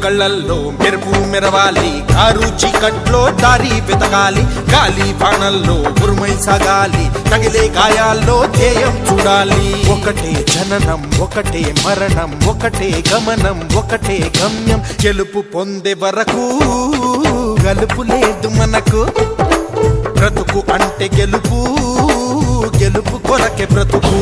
కళ్ళల్లో మెరుపు మెరవాలి, కారు చీకట్లో దారి వెతకాలి, గాలి బాణల్లో ఉరుమై సాగాలి, తగిలే గాయాల్లో ధ్యేయం చూడాలి. ఒకటే జననం, ఒకటే మరణం, ఒకటే గమనం, ఒకటే గమ్యం. గెలుపు పొందే వరకు గలుపు లేదు మనకు. బ్రతుకు అంటే గెలుపు, గెలుపు కొరకే బ్రతుకు.